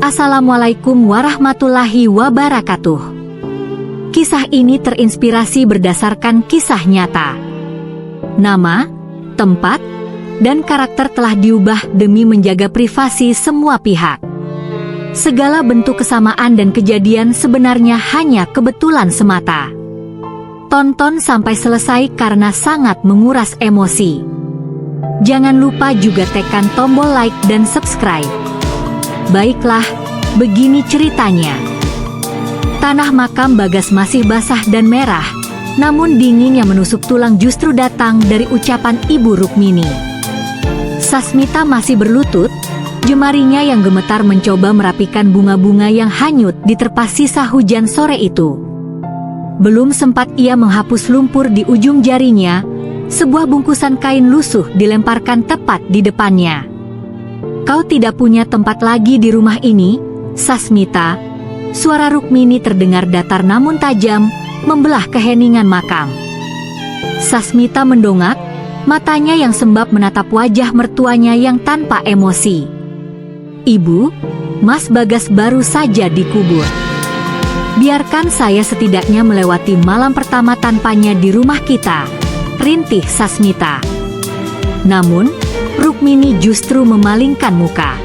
Assalamualaikum warahmatullahi wabarakatuh. Kisah ini terinspirasi berdasarkan kisah nyata. Nama, tempat, dan karakter telah diubah demi menjaga privasi semua pihak. Segala bentuk kesamaan dan kejadian sebenarnya hanya kebetulan semata. Tonton sampai selesai karena sangat menguras emosi. Jangan lupa juga tekan tombol like dan subscribe. Baiklah, begini ceritanya. Tanah makam Bagas masih basah dan merah, namun dingin yang menusuk tulang justru datang dari ucapan Ibu Rukmini. Sasmita masih berlutut, jemarinya yang gemetar mencoba merapikan bunga-bunga yang hanyut diterpa sisa hujan sore itu. Belum sempat ia menghapus lumpur di ujung jarinya, sebuah bungkusan kain lusuh dilemparkan tepat di depannya. "Kau tidak punya tempat lagi di rumah ini, Sasmita," suara Rukmini terdengar datar namun tajam, membelah keheningan makam. Sasmita mendongak, matanya yang sembab menatap wajah mertuanya yang tanpa emosi. "Ibu, Mas Bagas baru saja dikubur. Biarkan saya setidaknya melewati malam pertama tanpanya di rumah kita," rintih Sasmita. Namun, Rukmini justru memalingkan muka.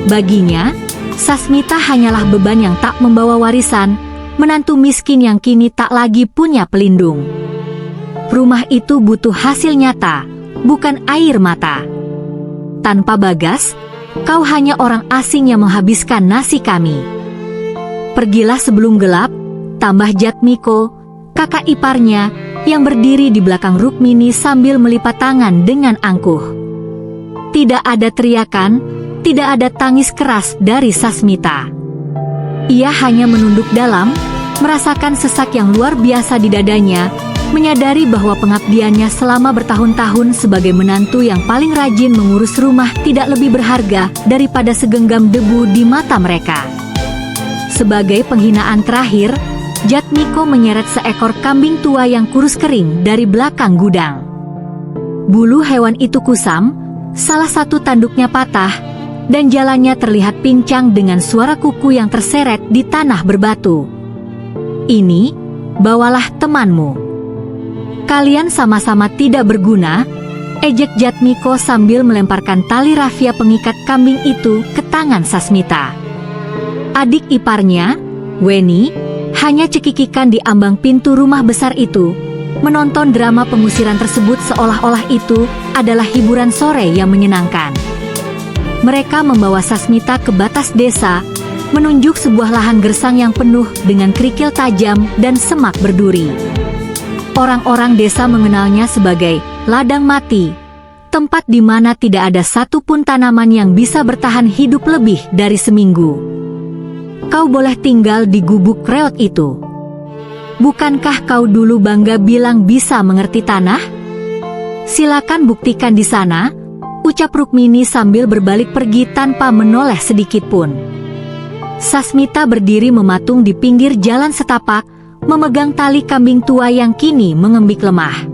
Baginya, Sasmita hanyalah beban yang tak membawa warisan, menantu miskin yang kini tak lagi punya pelindung. Rumah itu butuh hasil nyata, bukan air mata. "Tanpa Bagas, kau hanya orang asing yang menghabiskan nasi kami. Pergilah sebelum gelap," tambah Jatmiko, kakak iparnya, yang berdiri di belakang Rukmini sambil melipat tangan dengan angkuh. Tidak ada teriakan, tidak ada tangis keras dari Sasmita. Ia hanya menunduk dalam, merasakan sesak yang luar biasa di dadanya, menyadari bahwa pengabdiannya selama bertahun-tahun sebagai menantu yang paling rajin mengurus rumah tidak lebih berharga daripada segenggam debu di mata mereka. Sebagai penghinaan terakhir, Jatmiko menyeret seekor kambing tua yang kurus kering dari belakang gudang. Bulu hewan itu kusam, salah satu tanduknya patah, dan jalannya terlihat pincang dengan suara kuku yang terseret di tanah berbatu. "Ini, bawalah temanmu. Kalian sama-sama tidak berguna," ejek Jatmiko sambil melemparkan tali rafia pengikat kambing itu ke tangan Sasmita. Adik iparnya, Weni, hanya cekikikan di ambang pintu rumah besar itu, menonton drama pengusiran tersebut seolah-olah itu adalah hiburan sore yang menyenangkan. Mereka membawa Sasmita ke batas desa, menunjuk sebuah lahan gersang yang penuh dengan kerikil tajam dan semak berduri. Orang-orang desa mengenalnya sebagai ladang mati, tempat di mana tidak ada satupun tanaman yang bisa bertahan hidup lebih dari seminggu. "Kau boleh tinggal di gubuk reot itu. Bukankah kau dulu bangga bilang bisa mengerti tanah? Silakan buktikan di sana," ucap Rukmini sambil berbalik pergi tanpa menoleh sedikit pun. Sasmita berdiri mematung di pinggir jalan setapak, memegang tali kambing tua yang kini mengembik lemah.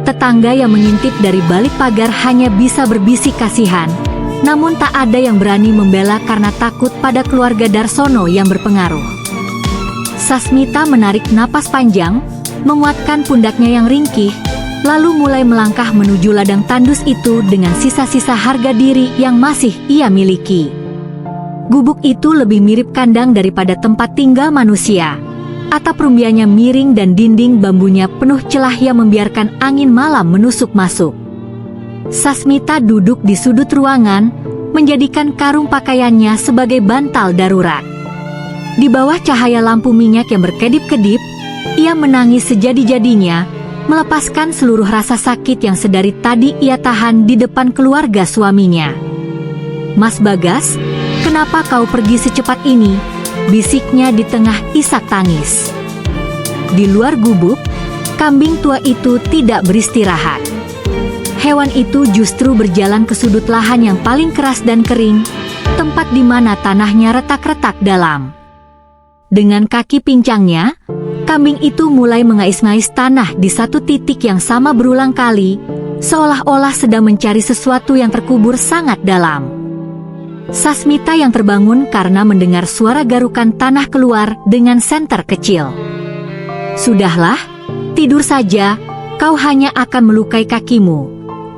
Tetangga yang mengintip dari balik pagar hanya bisa berbisik kasihan, namun tak ada yang berani membela karena takut pada keluarga Darsono yang berpengaruh. Sasmita menarik napas panjang, menguatkan pundaknya yang ringkih, lalu mulai melangkah menuju ladang tandus itu dengan sisa-sisa harga diri yang masih ia miliki. Gubuk itu lebih mirip kandang daripada tempat tinggal manusia. Atap rumbianya miring dan dinding bambunya penuh celah yang membiarkan angin malam menusuk masuk. Sasmita duduk di sudut ruangan, menjadikan karung pakaiannya sebagai bantal darurat. Di bawah cahaya lampu minyak yang berkedip-kedip, ia menangis sejadi-jadinya, melepaskan seluruh rasa sakit yang sedari tadi ia tahan di depan keluarga suaminya. "Mas Bagas, kenapa kau pergi secepat ini?" bisiknya di tengah isak tangis. Di luar gubuk, kambing tua itu tidak beristirahat. Hewan itu justru berjalan ke sudut lahan yang paling keras dan kering, tempat di mana tanahnya retak-retak dalam. Dengan kaki pincangnya, kambing itu mulai mengais-ngais tanah di satu titik yang sama berulang kali, seolah-olah sedang mencari sesuatu yang terkubur sangat dalam. Sasmita yang terbangun karena mendengar suara garukan tanah keluar dengan senter kecil. "Sudahlah, tidur saja, kau hanya akan melukai kakimu,"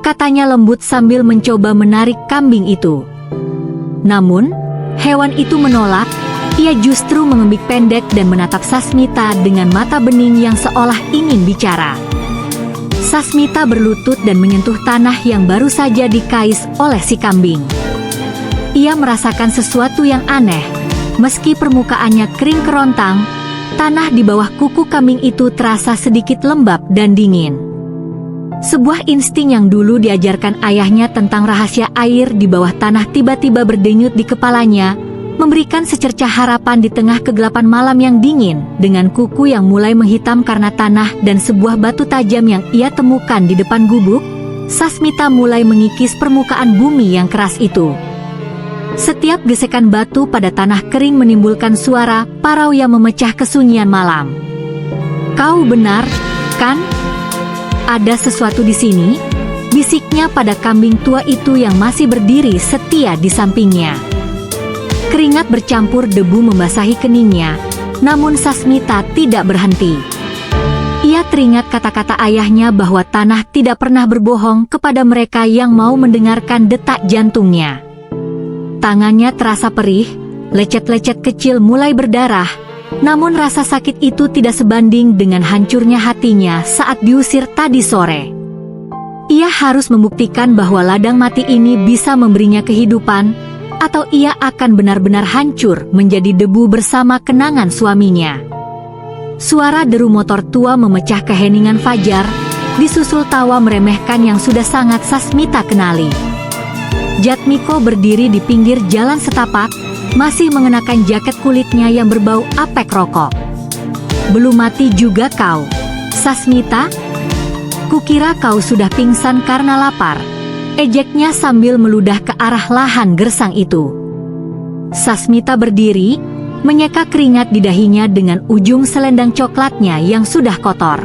katanya lembut sambil mencoba menarik kambing itu. Namun, hewan itu menolak. Ia justru mengembik pendek dan menatap Sasmita dengan mata bening yang seolah ingin bicara. Sasmita berlutut dan menyentuh tanah yang baru saja dikais oleh si kambing. Ia merasakan sesuatu yang aneh. Meski permukaannya kering kerontang, tanah di bawah kuku kambing itu terasa sedikit lembab dan dingin. Sebuah insting yang dulu diajarkan ayahnya tentang rahasia air di bawah tanah tiba-tiba berdenyut di kepalanya, memberikan secercah harapan di tengah kegelapan malam yang dingin. Dengan kuku yang mulai menghitam karena tanah dan sebuah batu tajam yang ia temukan di depan gubuk, Sasmita mulai mengikis permukaan bumi yang keras itu. Setiap gesekan batu pada tanah kering menimbulkan suara parau yang memecah kesunyian malam. "Kau benar, kan? Ada sesuatu di sini," bisiknya pada kambing tua itu yang masih berdiri setia di sampingnya. Keringat bercampur debu membasahi keningnya, namun Sasmita tidak berhenti. Ia teringat kata-kata ayahnya bahwa tanah tidak pernah berbohong kepada mereka yang mau mendengarkan detak jantungnya. Tangannya terasa perih, lecet-lecet kecil mulai berdarah, namun rasa sakit itu tidak sebanding dengan hancurnya hatinya saat diusir tadi sore. Ia harus membuktikan bahwa ladang mati ini bisa memberinya kehidupan, atau ia akan benar-benar hancur menjadi debu bersama kenangan suaminya. Suara deru motor tua memecah keheningan fajar, disusul tawa meremehkan yang sudah sangat Sasmita kenali. Jatmiko berdiri di pinggir jalan setapak, masih mengenakan jaket kulitnya yang berbau apek rokok. "Belum mati juga kau, Sasmita? Kukira kau sudah pingsan karena lapar," ejeknya sambil meludah ke arah lahan gersang itu. Sasmita berdiri, menyeka keringat di dahinya dengan ujung selendang coklatnya yang sudah kotor.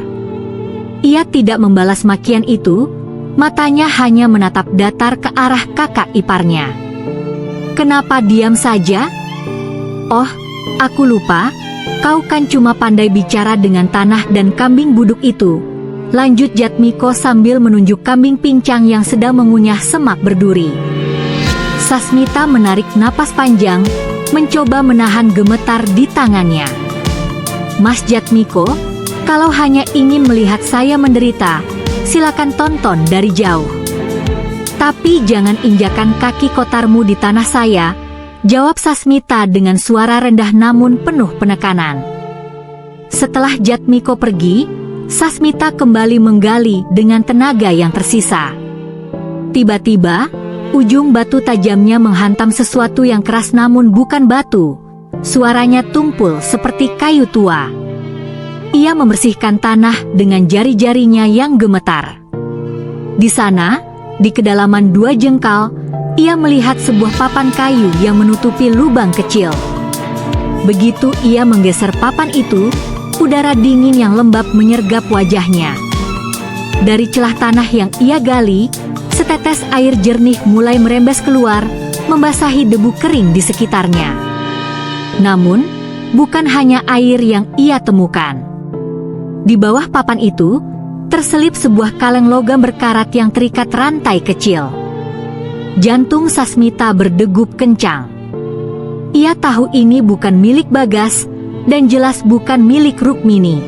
Ia tidak membalas makian itu, matanya hanya menatap datar ke arah kakak iparnya. "Kenapa diam saja? Oh, aku lupa, kau kan cuma pandai bicara dengan tanah dan kambing buduk itu," lanjut Jatmiko sambil menunjuk kambing pincang yang sedang mengunyah semak berduri. Sasmita menarik napas panjang, mencoba menahan gemetar di tangannya. "Mas Jatmiko, kalau hanya ingin melihat saya menderita, silakan tonton dari jauh. Tapi jangan injakan kaki kotarmu di tanah saya," jawab Sasmita dengan suara rendah namun penuh penekanan. Setelah Jatmiko pergi, Sasmita kembali menggali dengan tenaga yang tersisa. Tiba-tiba, ujung batu tajamnya menghantam sesuatu yang keras namun bukan batu. Suaranya tumpul seperti kayu tua. Ia membersihkan tanah dengan jari-jarinya yang gemetar. Di sana, di kedalaman 2 jengkal, ia melihat sebuah papan kayu yang menutupi lubang kecil. Begitu ia menggeser papan itu, udara dingin yang lembab menyergap wajahnya. Dari celah tanah yang ia gali, setetes air jernih mulai merembes keluar, membasahi debu kering di sekitarnya. Namun, bukan hanya air yang ia temukan. Di bawah papan itu, terselip sebuah kaleng logam berkarat yang terikat rantai kecil. Jantung Sasmita berdegup kencang. Ia tahu ini bukan milik Bagas, dan jelas bukan milik Rukmini.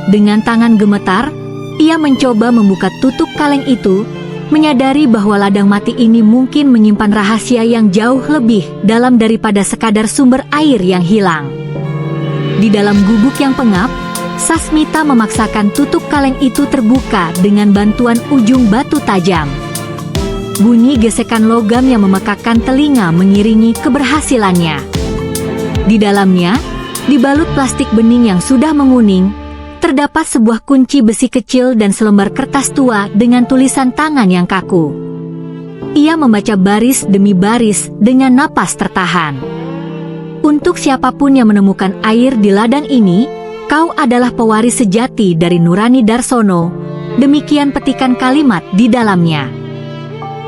Dengan tangan gemetar, ia mencoba membuka tutup kaleng itu, menyadari bahwa ladang mati ini mungkin menyimpan rahasia yang jauh lebih dalam daripada sekadar sumber air yang hilang. Di dalam gubuk yang pengap, Sasmita memaksakan tutup kaleng itu terbuka dengan bantuan ujung batu tajam. Bunyi gesekan logam yang memekakkan telinga mengiringi keberhasilannya. Di dalamnya, dibalut plastik bening yang sudah menguning, terdapat sebuah kunci besi kecil dan selembar kertas tua dengan tulisan tangan yang kaku. Ia membaca baris demi baris dengan napas tertahan. "Untuk siapapun yang menemukan air di ladang ini, kau adalah pewaris sejati dari Nurani Darsono," demikian petikan kalimat di dalamnya.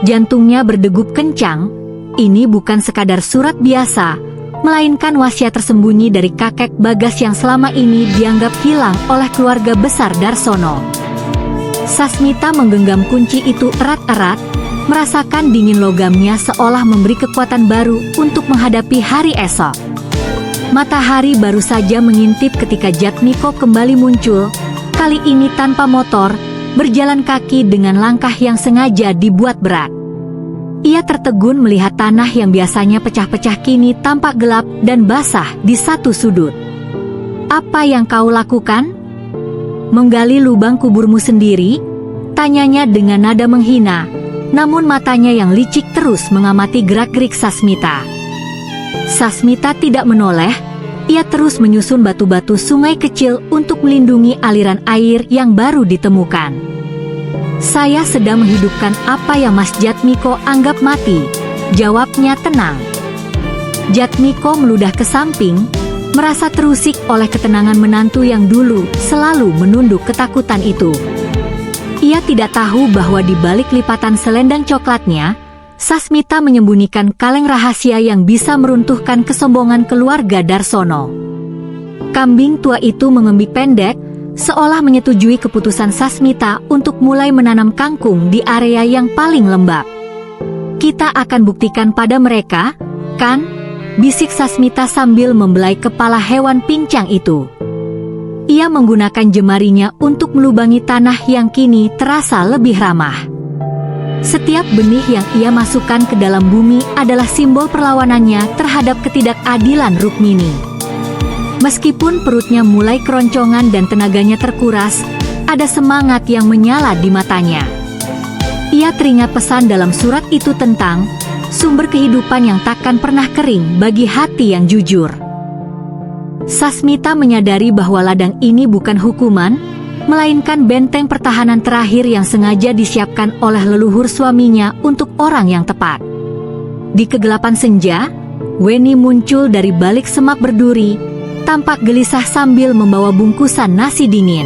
Jantungnya berdegup kencang, ini bukan sekadar surat biasa, melainkan wasiat tersembunyi dari kakek Bagas yang selama ini dianggap hilang oleh keluarga besar Darsono. Sasmita menggenggam kunci itu erat-erat, merasakan dingin logamnya seolah memberi kekuatan baru untuk menghadapi hari esok. Matahari baru saja mengintip ketika Jatmiko kembali muncul, kali ini tanpa motor, berjalan kaki dengan langkah yang sengaja dibuat berat. Ia tertegun melihat tanah yang biasanya pecah-pecah kini tampak gelap dan basah di satu sudut. "Apa yang kau lakukan? Menggali lubang kuburmu sendiri?" tanyanya dengan nada menghina, namun matanya yang licik terus mengamati gerak-gerik Sasmita. Sasmita tidak menoleh, ia terus menyusun batu-batu sungai kecil untuk melindungi aliran air yang baru ditemukan. "Saya sedang menghidupkan apa yang Mas Jatmiko anggap mati," jawabnya tenang. Jatmiko meludah ke samping, merasa terusik oleh ketenangan menantu yang dulu selalu menunduk ketakutan itu. Ia tidak tahu bahwa di balik lipatan selendang coklatnya, Sasmita menyembunyikan kaleng rahasia yang bisa meruntuhkan kesombongan keluarga Darsono. Kambing tua itu mengemik pendek, seolah menyetujui keputusan Sasmita untuk mulai menanam kangkung di area yang paling lembab. "Kita akan buktikan pada mereka, kan?" bisik Sasmita sambil membelai kepala hewan pincang itu. Ia menggunakan jemarinya untuk melubangi tanah yang kini terasa lebih ramah. Setiap benih yang ia masukkan ke dalam bumi adalah simbol perlawanannya terhadap ketidakadilan Rukmini. Meskipun perutnya mulai keroncongan dan tenaganya terkuras, ada semangat yang menyala di matanya. Ia teringat pesan dalam surat itu tentang sumber kehidupan yang takkan pernah kering bagi hati yang jujur. Sasmita menyadari bahwa ladang ini bukan hukuman, melainkan benteng pertahanan terakhir yang sengaja disiapkan oleh leluhur suaminya untuk orang yang tepat. Di kegelapan senja, Weni muncul dari balik semak berduri, tampak gelisah sambil membawa bungkusan nasi dingin.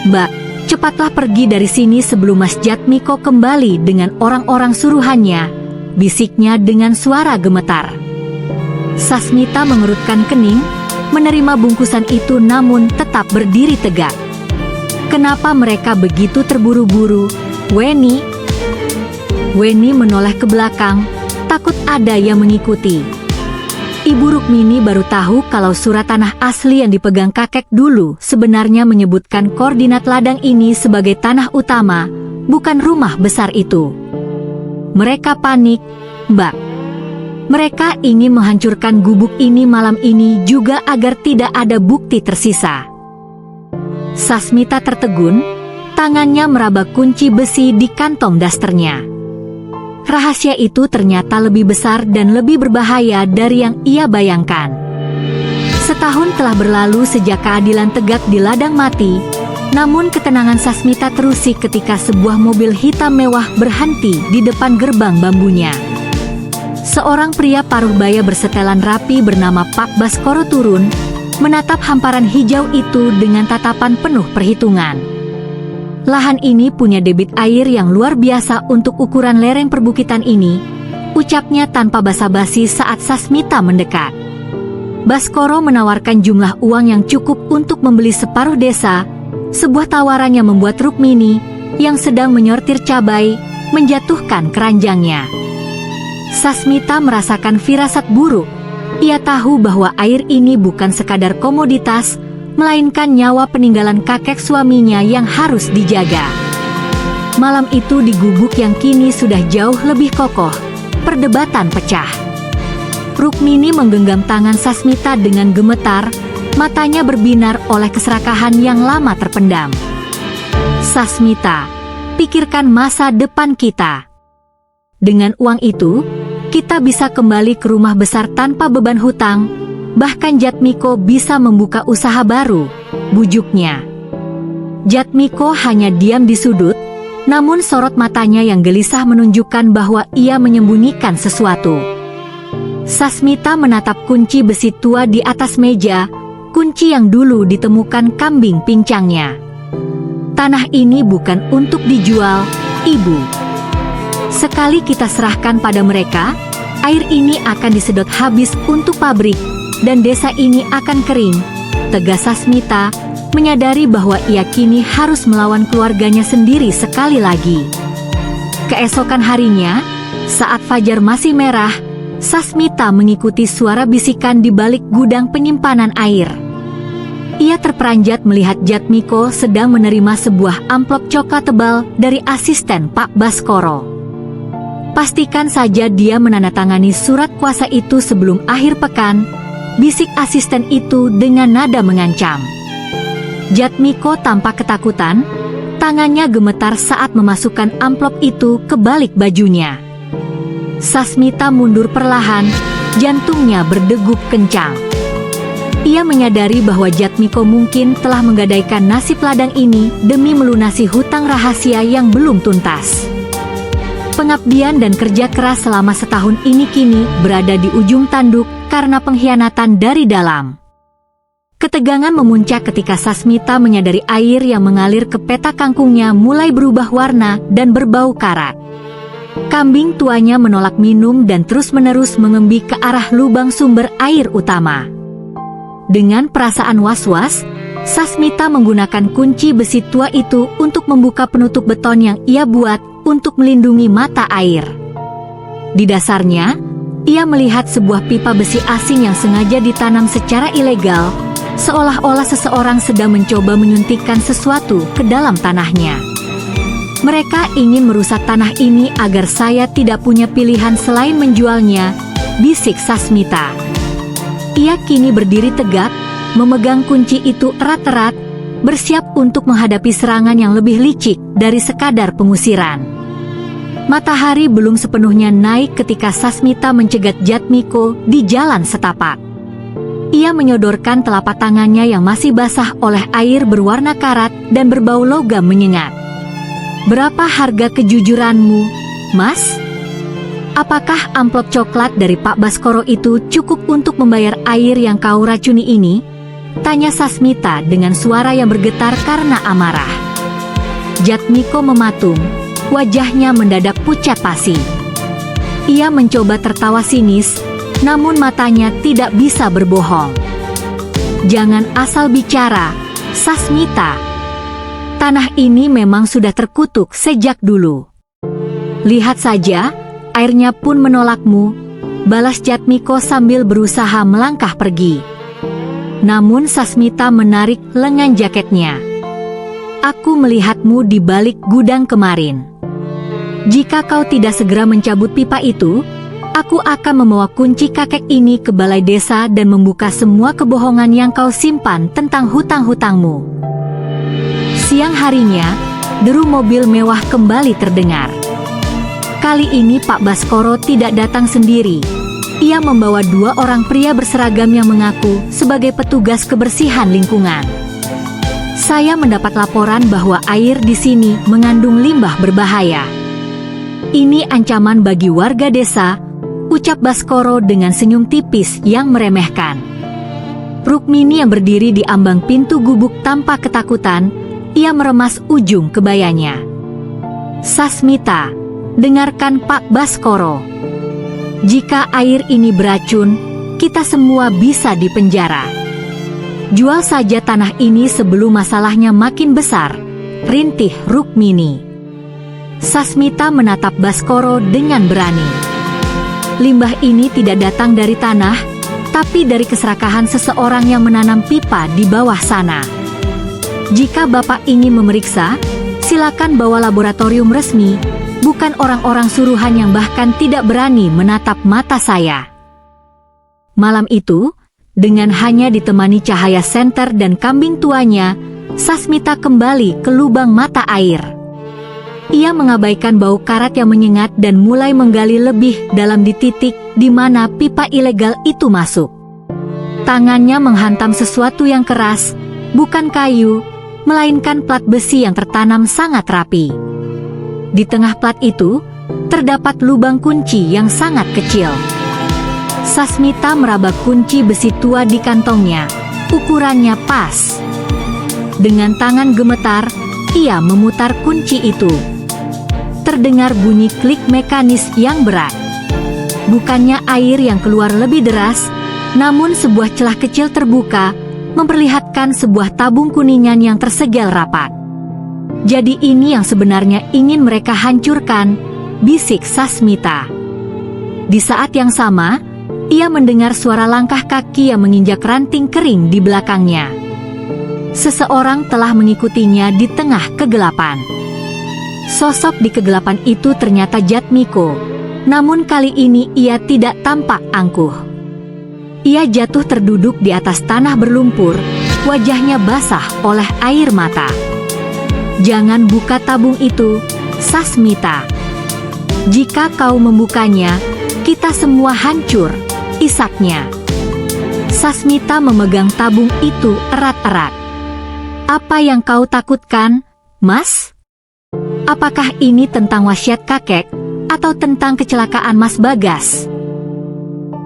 "Mbak, cepatlah pergi dari sini sebelum Mas Jatmiko kembali dengan orang-orang suruhannya," bisiknya dengan suara gemetar. Sasmita mengerutkan kening, menerima bungkusan itu namun tetap berdiri tegak. "Kenapa mereka begitu terburu-buru, Weni?" Weni menoleh ke belakang, takut ada yang mengikuti. Ibu Rukmini baru tahu kalau surat tanah asli yang dipegang kakek dulu sebenarnya menyebutkan koordinat ladang ini sebagai tanah utama, bukan rumah besar itu. Mereka panik, "Mbak. Mereka ingin menghancurkan gubuk ini malam ini juga agar tidak ada bukti tersisa." Sasmita tertegun, tangannya meraba kunci besi di kantong dasternya. Rahasia itu ternyata lebih besar dan lebih berbahaya dari yang ia bayangkan. Setahun telah berlalu sejak keadilan tegak di ladang mati, namun ketenangan Sasmita terusik ketika sebuah mobil hitam mewah berhenti di depan gerbang bambunya. Seorang pria paruh baya bersetelan rapi bernama Pak Baskoro turun, menatap hamparan hijau itu dengan tatapan penuh perhitungan. "Lahan ini punya debit air yang luar biasa untuk ukuran lereng perbukitan ini," ucapnya tanpa basa-basi saat Sasmita mendekat. Baskoro menawarkan jumlah uang yang cukup untuk membeli separuh desa, sebuah tawaran yang membuat Rukmini, yang sedang menyortir cabai, menjatuhkan keranjangnya. Sasmita merasakan firasat buruk. Ia tahu bahwa air ini bukan sekadar komoditas, melainkan nyawa peninggalan kakek suaminya yang harus dijaga. Malam itu di gubuk yang kini sudah jauh lebih kokoh, perdebatan pecah. Rukmini menggenggam tangan Sasmita dengan gemetar, matanya berbinar oleh keserakahan yang lama terpendam. "Sasmita, pikirkan masa depan kita. Dengan uang itu, kita bisa kembali ke rumah besar tanpa beban hutang, bahkan Jatmiko bisa membuka usaha baru," bujuknya. Jatmiko hanya diam di sudut, namun sorot matanya yang gelisah menunjukkan bahwa ia menyembunyikan sesuatu. Sasmita menatap kunci besi tua di atas meja, kunci yang dulu ditemukan kambing pincangnya. "Tanah ini bukan untuk dijual, Ibu. Sekali kita serahkan pada mereka, Air ini akan disedot habis untuk pabrik, dan desa ini akan kering, tegas Sasmita, menyadari bahwa ia kini harus melawan keluarganya sendiri sekali lagi. Keesokan harinya, saat fajar masih merah, Sasmita mengikuti suara bisikan di balik gudang penyimpanan air. Ia terperanjat melihat Jatmiko sedang menerima sebuah amplop coklat tebal dari asisten Pak Baskoro. Pastikan saja dia menandatangani surat kuasa itu sebelum akhir pekan, bisik asisten itu dengan nada mengancam. Jatmiko tampak ketakutan, tangannya gemetar saat memasukkan amplop itu ke balik bajunya. Sasmita mundur perlahan, jantungnya berdegup kencang. Ia menyadari bahwa Jatmiko mungkin telah menggadaikan nasib ladang ini demi melunasi hutang rahasia yang belum tuntas. Pengabdian dan kerja keras selama setahun ini kini berada di ujung tanduk karena pengkhianatan dari dalam. Ketegangan memuncak ketika Sasmita menyadari air yang mengalir ke petak kangkungnya mulai berubah warna dan berbau karat. Kambing tuanya menolak minum dan terus-menerus mengembik ke arah lubang sumber air utama. Dengan perasaan was-was, Sasmita menggunakan kunci besi tua itu untuk membuka penutup beton yang ia buat untuk melindungi mata air. Di dasarnya, ia melihat sebuah pipa besi asing yang sengaja ditanam secara ilegal, seolah-olah seseorang sedang mencoba menyuntikkan sesuatu ke dalam tanahnya. Mereka ingin merusak tanah ini agar saya tidak punya pilihan selain menjualnya, bisik Sasmita. Ia kini berdiri tegak, memegang kunci itu erat-erat, bersiap untuk menghadapi serangan yang lebih licik dari sekadar pengusiran. Matahari belum sepenuhnya naik ketika Sasmita mencegat Jatmiko di jalan setapak. Ia menyodorkan telapak tangannya yang masih basah oleh air berwarna karat dan berbau logam menyengat. "Berapa harga kejujuranmu, Mas? Apakah amplop coklat dari Pak Baskoro itu cukup untuk membayar air yang kau racuni ini?" tanya Sasmita dengan suara yang bergetar karena amarah. Jatmiko mematung, wajahnya mendadak pucat pasi. Ia mencoba tertawa sinis, namun matanya tidak bisa berbohong. "Jangan asal bicara, Sasmita. Tanah ini memang sudah terkutuk sejak dulu. Lihat saja, airnya pun menolakmu," balas Jatmiko sambil berusaha melangkah pergi. Namun Sasmita menarik lengan jaketnya. "Aku melihatmu di balik gudang kemarin. Jika kau tidak segera mencabut pipa itu, aku akan membawa kunci kakek ini ke balai desa dan membuka semua kebohongan yang kau simpan tentang hutang-hutangmu." Siang harinya, deru mobil mewah kembali terdengar. Kali ini Pak Baskoro tidak datang sendiri. Ia membawa 2 orang pria berseragam yang mengaku sebagai petugas kebersihan lingkungan. "Saya mendapat laporan bahwa air di sini mengandung limbah berbahaya. Ini ancaman bagi warga desa," ucap Baskoro dengan senyum tipis yang meremehkan. Rukmini yang berdiri di ambang pintu gubuk tampak ketakutan. Ia meremas ujung kebayanya. "Sasmita, dengarkan Pak Baskoro. Jika air ini beracun, kita semua bisa dipenjara. Jual saja tanah ini sebelum masalahnya makin besar," rintih Rukmini. Sasmita menatap Baskoro dengan berani. "Limbah ini tidak datang dari tanah, tapi dari keserakahan seseorang yang menanam pipa di bawah sana. Jika Bapak ingin memeriksa, silakan bawa laboratorium resmi, bukan orang-orang suruhan yang bahkan tidak berani menatap mata saya." Malam itu, dengan hanya ditemani cahaya senter dan kambing tuanya, Sasmita kembali ke lubang mata air. Ia mengabaikan bau karat yang menyengat dan mulai menggali lebih dalam di titik di mana pipa ilegal itu masuk. Tangannya menghantam sesuatu yang keras, bukan kayu, melainkan plat besi yang tertanam sangat rapi. Di tengah plat itu, terdapat lubang kunci yang sangat kecil. Sasmita meraba kunci besi tua di kantongnya, ukurannya pas. Dengan tangan gemetar, ia memutar kunci itu. Terdengar bunyi klik mekanis yang berat. Bukannya air yang keluar lebih deras, namun sebuah celah kecil terbuka, memperlihatkan sebuah tabung kuningan yang tersegel rapat. Jadi ini yang sebenarnya ingin mereka hancurkan, bisik Sasmita. Di saat yang sama, ia mendengar suara langkah kaki yang menginjak ranting kering di belakangnya. Seseorang telah mengikutinya di tengah kegelapan. Sosok di kegelapan itu ternyata Jatmiko, namun kali ini ia tidak tampak angkuh. Ia jatuh terduduk di atas tanah berlumpur, wajahnya basah oleh air mata. "Jangan buka tabung itu, Sasmita. Jika kau membukanya, kita semua hancur," isaknya. Sasmita memegang tabung itu erat-erat. "Apa yang kau takutkan, Mas? Apakah ini tentang wasiat kakek, atau tentang kecelakaan Mas Bagas?"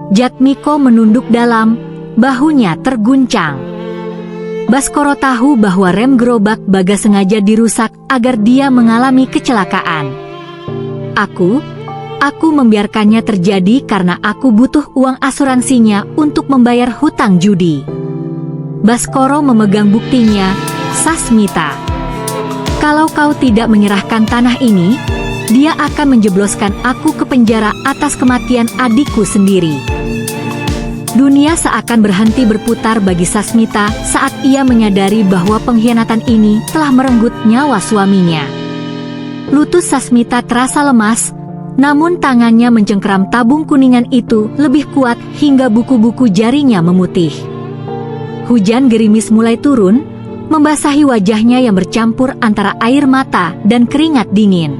Jatmiko menunduk dalam, bahunya terguncang. Baskoro tahu bahwa rem gerobak Bagas sengaja dirusak agar dia mengalami kecelakaan. Aku membiarkannya terjadi karena aku butuh uang asuransinya untuk membayar hutang judi." Baskoro memegang buktinya, "Sasmita, kalau kau tidak menyerahkan tanah ini, dia akan menjebloskan aku ke penjara atas kematian adikku sendiri." Dunia seakan berhenti berputar bagi Sasmita saat ia menyadari bahwa pengkhianatan ini telah merenggut nyawa suaminya. Lutut Sasmita terasa lemas, namun tangannya mencengkeram tabung kuningan itu lebih kuat hingga buku-buku jarinya memutih. Hujan gerimis mulai turun, membasahi wajahnya yang bercampur antara air mata dan keringat dingin.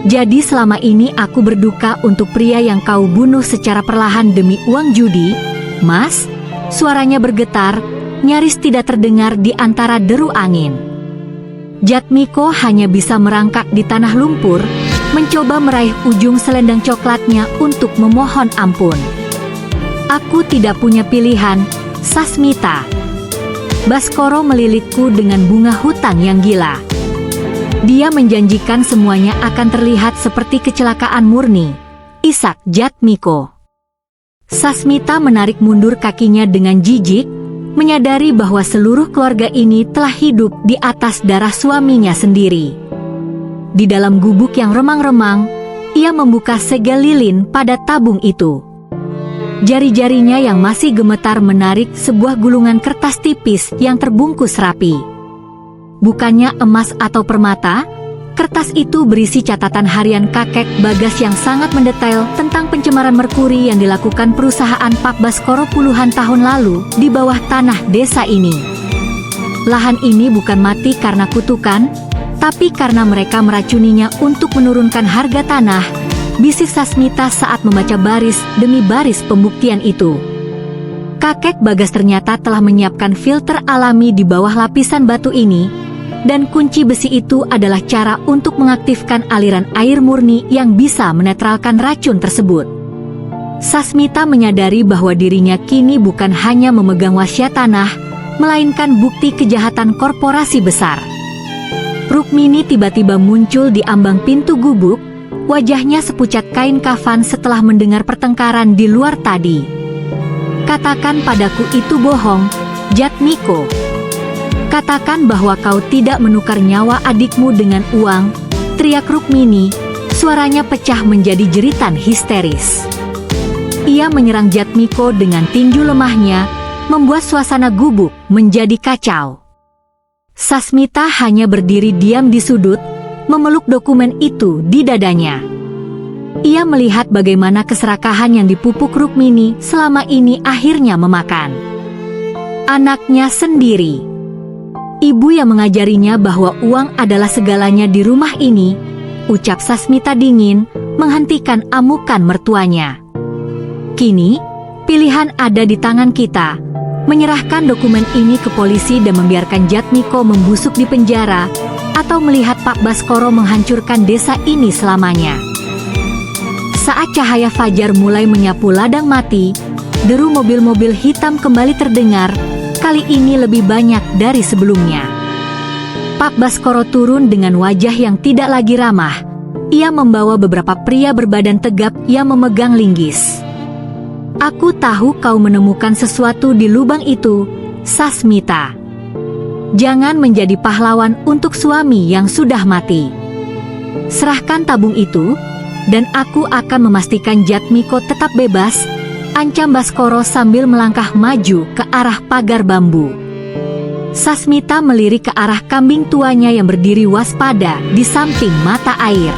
"Jadi selama ini aku berduka untuk pria yang kau bunuh secara perlahan demi uang judi, Mas?" Suaranya bergetar, nyaris tidak terdengar di antara deru angin. Jatmiko hanya bisa merangkak di tanah lumpur, mencoba meraih ujung selendang coklatnya untuk memohon ampun. "Aku tidak punya pilihan, Sasmita." Baskoro melilitku dengan bunga hutang yang gila. Dia menjanjikan semuanya akan terlihat seperti kecelakaan murni, isak Jatmiko. Sasmita menarik mundur kakinya dengan jijik, menyadari bahwa seluruh keluarga ini telah hidup di atas darah suaminya sendiri. Di dalam gubuk yang remang-remang, ia membuka segel lilin pada tabung itu. Jari-jarinya yang masih gemetar menarik sebuah gulungan kertas tipis yang terbungkus rapi. Bukannya emas atau permata, kertas itu berisi catatan harian kakek Bagas yang sangat mendetail tentang pencemaran merkuri yang dilakukan perusahaan Pak Baskoro puluhan tahun lalu di bawah tanah desa ini. Lahan ini bukan mati karena kutukan, tapi karena mereka meracuninya untuk menurunkan harga tanah, bisik Sasmita saat membaca baris demi baris pembuktian itu. Kakek Bagas ternyata telah menyiapkan filter alami di bawah lapisan batu ini, dan kunci besi itu adalah cara untuk mengaktifkan aliran air murni yang bisa menetralkan racun tersebut. Sasmita menyadari bahwa dirinya kini bukan hanya memegang wasiat tanah, melainkan bukti kejahatan korporasi besar. Rukmini tiba-tiba muncul di ambang pintu gubuk, wajahnya sepucat kain kafan setelah mendengar pertengkaran di luar tadi. "Katakan padaku itu bohong, Jatmiko. Katakan bahwa kau tidak menukar nyawa adikmu dengan uang," teriak Rukmini, suaranya pecah menjadi jeritan histeris. Ia menyerang Jatmiko dengan tinju lemahnya, membuat suasana gubuk menjadi kacau. Sasmita hanya berdiri diam di sudut, memeluk dokumen itu di dadanya. Ia melihat bagaimana keserakahan yang dipupuk Rukmini selama ini akhirnya memakan anaknya sendiri. Ibu yang mengajarinya bahwa uang adalah segalanya di rumah ini, ucap Sasmita dingin, menghentikan amukan mertuanya. "Kini, pilihan ada di tangan kita, menyerahkan dokumen ini ke polisi dan membiarkan Jatmiko membusuk di penjara, atau melihat Pak Baskoro menghancurkan desa ini selamanya." Saat cahaya fajar mulai menyapu ladang mati, deru mobil-mobil hitam kembali terdengar, kali ini lebih banyak dari sebelumnya. Pak Baskoro turun dengan wajah yang tidak lagi ramah. ia membawa beberapa pria berbadan tegap yang memegang linggis. "Aku tahu kau menemukan sesuatu di lubang itu, Sasmita. Jangan menjadi pahlawan untuk suami yang sudah mati. Serahkan tabung itu, dan aku akan memastikan Jatmiko tetap bebas," ancam Baskoro sambil melangkah maju ke arah pagar bambu. Sasmita melirik ke arah kambing tuanya yang berdiri waspada di samping mata air.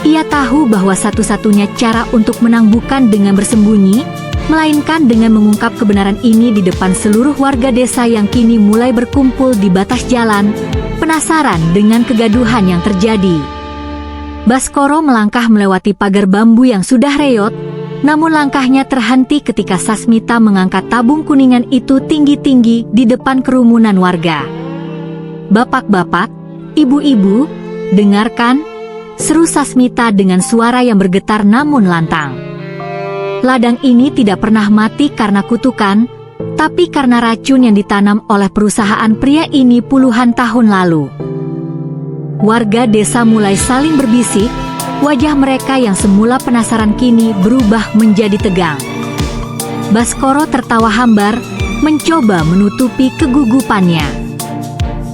Ia tahu bahwa satu-satunya cara untuk menang bukan dengan bersembunyi, melainkan dengan mengungkap kebenaran ini di depan seluruh warga desa yang kini mulai berkumpul di batas jalan, penasaran dengan kegaduhan yang terjadi. Baskoro melangkah melewati pagar bambu yang sudah reot, namun langkahnya terhenti ketika Sasmita mengangkat tabung kuningan itu tinggi-tinggi di depan kerumunan warga. "Bapak-bapak, ibu-ibu, dengarkan," seru Sasmita dengan suara yang bergetar namun lantang. "Ladang ini tidak pernah mati karena kutukan, tapi karena racun yang ditanam oleh perusahaan pria ini puluhan tahun lalu." Warga desa mulai saling berbisik. Wajah mereka yang semula penasaran kini berubah menjadi tegang. Baskoro tertawa hambar, mencoba menutupi kegugupannya.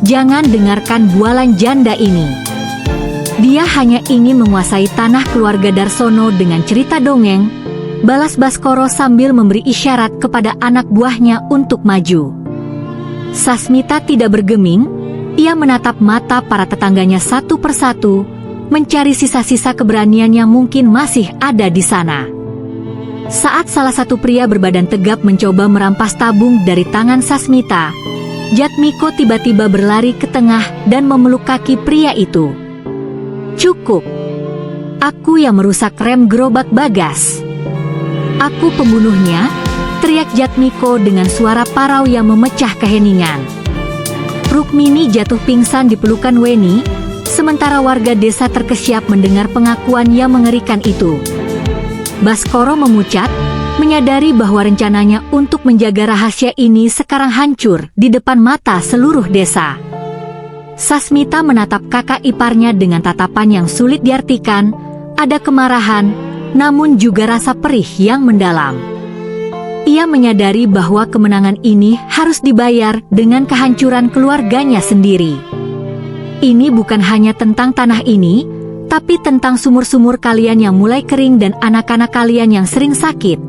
"Jangan dengarkan bualan janda ini. Dia hanya ingin menguasai tanah keluarga Darsono dengan cerita dongeng," balas Baskoro sambil memberi isyarat kepada anak buahnya untuk maju. Sasmita tidak bergeming, ia menatap mata para tetangganya satu persatu, mencari sisa-sisa keberanian yang mungkin masih ada di sana. Saat salah satu pria berbadan tegap mencoba merampas tabung dari tangan Sasmita, Jatmiko tiba-tiba berlari ke tengah dan memeluk kaki pria itu. "Cukup. Aku yang merusak rem gerobak Bagas. Aku pembunuhnya," teriak Jatmiko dengan suara parau yang memecah keheningan. Rukmini jatuh pingsan di pelukan Weni, sementara warga desa terkesiap mendengar pengakuan yang mengerikan itu. Baskoro memucat, menyadari bahwa rencananya untuk menjaga rahasia ini sekarang hancur di depan mata seluruh desa. Sasmita menatap kakak iparnya dengan tatapan yang sulit diartikan, ada kemarahan, namun juga rasa perih yang mendalam. Ia menyadari bahwa kemenangan ini harus dibayar dengan kehancuran keluarganya sendiri. "Ini bukan hanya tentang tanah ini, tapi tentang sumur-sumur kalian yang mulai kering dan anak-anak kalian yang sering sakit,"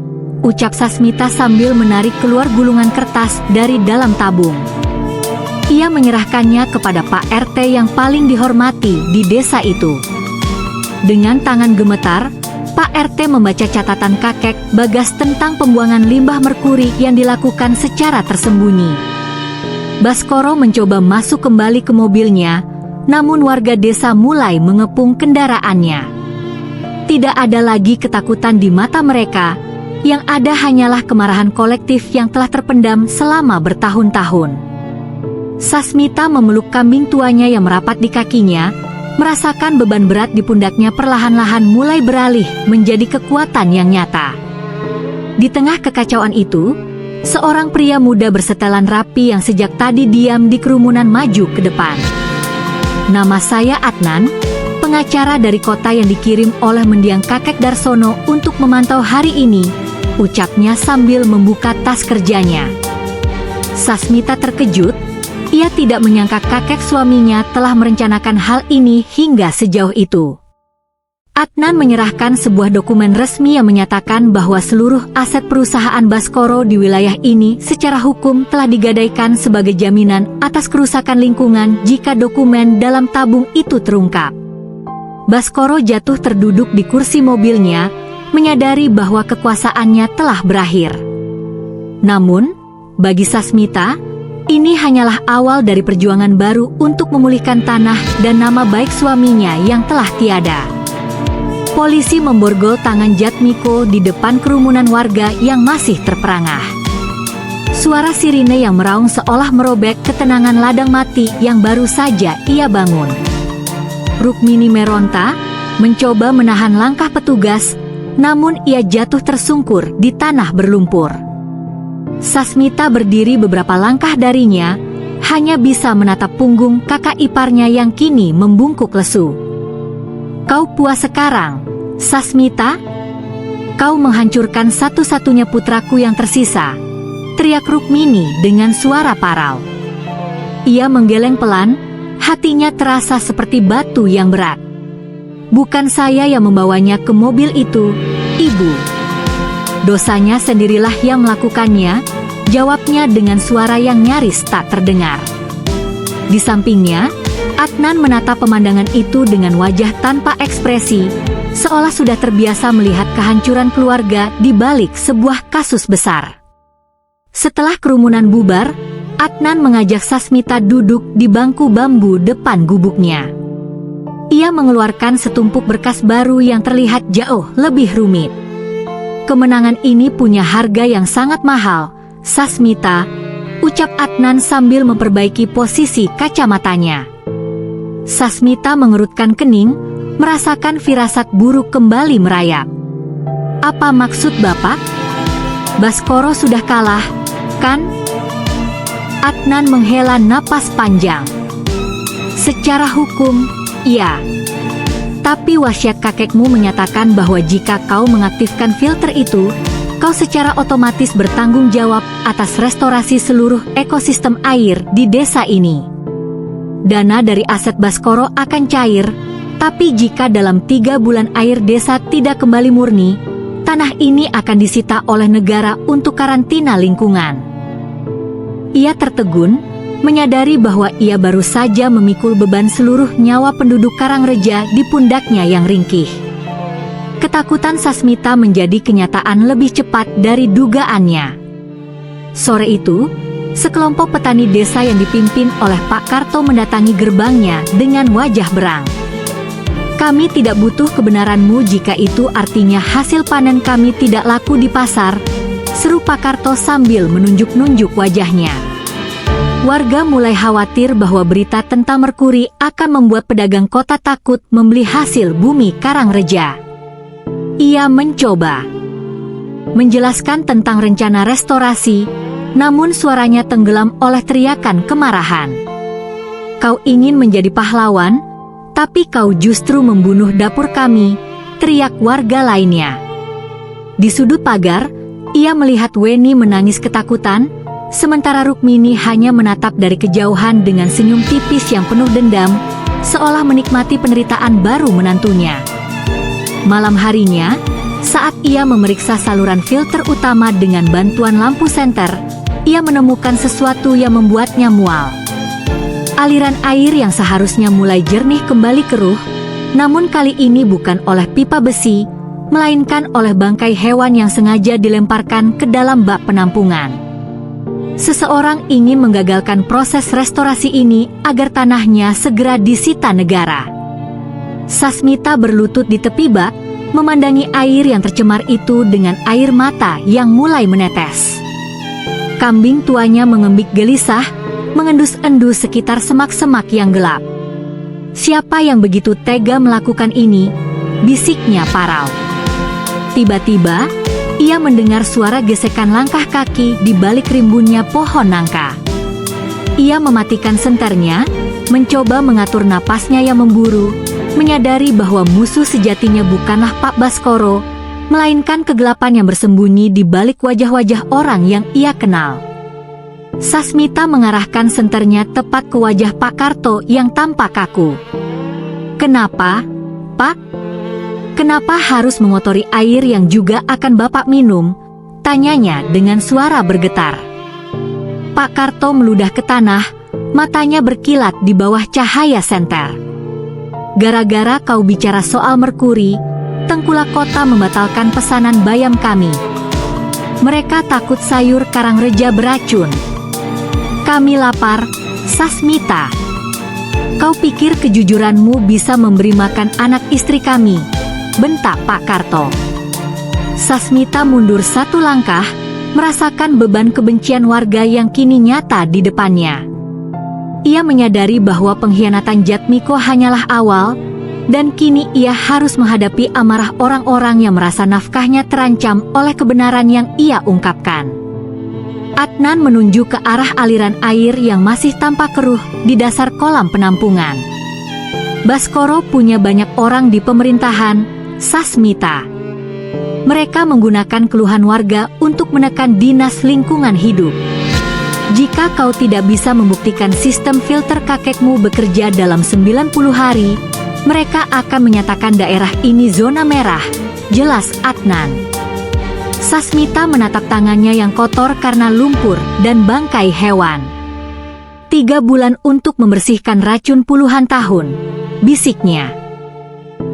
ucap Sasmita sambil menarik keluar gulungan kertas dari dalam tabung. Ia menyerahkannya kepada Pak RT yang paling dihormati di desa itu. Dengan tangan gemetar, Pak RT membaca catatan kakek Bagas tentang pembuangan limbah merkuri yang dilakukan secara tersembunyi. Baskoro mencoba masuk kembali ke mobilnya, namun warga desa mulai mengepung kendaraannya. Tidak ada lagi ketakutan di mata mereka, yang ada hanyalah kemarahan kolektif yang telah terpendam selama bertahun-tahun. Sasmita memeluk kambing tuanya yang merapat di kakinya, merasakan beban berat di pundaknya perlahan-lahan mulai beralih menjadi kekuatan yang nyata. Di tengah kekacauan itu, seorang pria muda bersetelan rapi yang sejak tadi diam di kerumunan maju ke depan. "Nama saya Adnan, pengacara dari kota yang dikirim oleh mendiang kakek Darsono untuk memantau hari ini," ucapnya sambil membuka tas kerjanya. Sasmita terkejut, ia tidak menyangka kakek suaminya telah merencanakan hal ini hingga sejauh itu. Adnan menyerahkan sebuah dokumen resmi yang menyatakan bahwa seluruh aset perusahaan Baskoro di wilayah ini secara hukum telah digadaikan sebagai jaminan atas kerusakan lingkungan jika dokumen dalam tabung itu terungkap. Baskoro jatuh terduduk di kursi mobilnya, menyadari bahwa kekuasaannya telah berakhir. Namun, bagi Sasmita, ini hanyalah awal dari perjuangan baru untuk memulihkan tanah dan nama baik suaminya yang telah tiada. Polisi memborgol tangan Jatmiko di depan kerumunan warga yang masih terperangah. Suara sirine yang meraung seolah merobek ketenangan ladang mati yang baru saja ia bangun. Rukmini meronta, mencoba menahan langkah petugas, namun ia jatuh tersungkur di tanah berlumpur. Sasmita berdiri beberapa langkah darinya, hanya bisa menatap punggung kakak iparnya yang kini membungkuk lesu. Kau puas sekarang, Sasmita? Kau menghancurkan satu-satunya putraku yang tersisa, teriak Rukmini dengan suara parau. Ia menggeleng pelan, hatinya terasa seperti batu yang berat. Bukan saya yang membawanya ke mobil itu, Ibu. Dosanya sendirilah yang melakukannya, jawabnya dengan suara yang nyaris tak terdengar. Di sampingnya, Adnan menatap pemandangan itu dengan wajah tanpa ekspresi, seolah sudah terbiasa melihat kehancuran keluarga di balik sebuah kasus besar. Setelah kerumunan bubar, Adnan mengajak Sasmita duduk di bangku bambu depan gubuknya. Ia mengeluarkan setumpuk berkas baru yang terlihat jauh lebih rumit. Kemenangan ini punya harga yang sangat mahal, Sasmita, ucap Adnan sambil memperbaiki posisi kacamatanya. Sasmita mengerutkan kening, merasakan firasat buruk kembali merayap. Apa maksud Bapak? Baskoro sudah kalah, kan? Adnan menghela napas panjang. Secara hukum, iya. Tapi wasiat kakekmu menyatakan bahwa jika kau mengaktifkan filter itu, kau secara otomatis bertanggung jawab atas restorasi seluruh ekosistem air di desa ini. Dana dari aset Baskoro akan cair, tapi jika dalam 3 bulan air desa tidak kembali murni, tanah ini akan disita oleh negara untuk karantina lingkungan. Ia tertegun, menyadari bahwa ia baru saja memikul beban seluruh nyawa penduduk Karangreja di pundaknya yang ringkih. Ketakutan Sasmita menjadi kenyataan lebih cepat dari dugaannya. Sore itu, sekelompok petani desa yang dipimpin oleh Pak Karto mendatangi gerbangnya dengan wajah berang. Kami tidak butuh kebenaranmu jika itu artinya hasil panen kami tidak laku di pasar, seru Pak Karto sambil menunjuk-nunjuk wajahnya. Warga mulai khawatir bahwa berita tentang merkuri akan membuat pedagang kota takut membeli hasil bumi Karangreja. Ia mencoba menjelaskan tentang rencana restorasi, namun suaranya tenggelam oleh teriakan kemarahan. Kau ingin menjadi pahlawan, tapi kau justru membunuh dapur kami, teriak warga lainnya. Di sudut pagar, ia melihat Weni menangis ketakutan, sementara Rukmini hanya menatap dari kejauhan dengan senyum tipis yang penuh dendam, seolah menikmati penderitaan baru menantunya. Malam harinya, saat ia memeriksa saluran filter utama dengan bantuan lampu senter, ia menemukan sesuatu yang membuatnya mual. Aliran air yang seharusnya mulai jernih kembali keruh, namun kali ini bukan oleh pipa besi, melainkan oleh bangkai hewan yang sengaja dilemparkan ke dalam bak penampungan. Seseorang ingin menggagalkan proses restorasi ini agar tanahnya segera disita negara. Sasmita berlutut di tepi bak, memandangi air yang tercemar itu dengan air mata yang mulai menetes. Kambing tuanya mengembik gelisah, mengendus-endus sekitar semak-semak yang gelap. Siapa yang begitu tega melakukan ini? Bisiknya parau. Tiba-tiba, ia mendengar suara gesekan langkah kaki di balik rimbunnya pohon nangka. Ia mematikan senternya, mencoba mengatur napasnya yang memburu, menyadari bahwa musuh sejatinya bukanlah Pak Baskoro, melainkan kegelapan yang bersembunyi di balik wajah-wajah orang yang ia kenal. Sasmita mengarahkan senternya tepat ke wajah Pak Karto yang tampak kaku. Kenapa, Pak? Kenapa harus mengotori air yang juga akan Bapak minum? Tanyanya dengan suara bergetar. Pak Karto meludah ke tanah, matanya berkilat di bawah cahaya senter. Gara-gara kau bicara soal merkuri, Tengkulak Kota membatalkan pesanan bayam kami. Mereka takut sayur Karangreja beracun. Kami lapar, Sasmita. Kau pikir kejujuranmu bisa memberi makan anak istri kami? Bentak Pak Karto. Sasmita mundur satu langkah, merasakan beban kebencian warga yang kini nyata di depannya. Ia menyadari bahwa pengkhianatan Jatmiko hanyalah awal, dan kini ia harus menghadapi amarah orang-orang yang merasa nafkahnya terancam oleh kebenaran yang ia ungkapkan. Adnan menunjuk ke arah aliran air yang masih tampak keruh di dasar kolam penampungan. Baskoro punya banyak orang di pemerintahan, Sasmita. Mereka menggunakan keluhan warga untuk menekan dinas lingkungan hidup. Jika kau tidak bisa membuktikan sistem filter kakekmu bekerja dalam 90 hari, mereka akan menyatakan daerah ini zona merah, jelas Adnan. Sasmita menatap tangannya yang kotor karena lumpur dan bangkai hewan. 3 bulan untuk membersihkan racun puluhan tahun, bisiknya.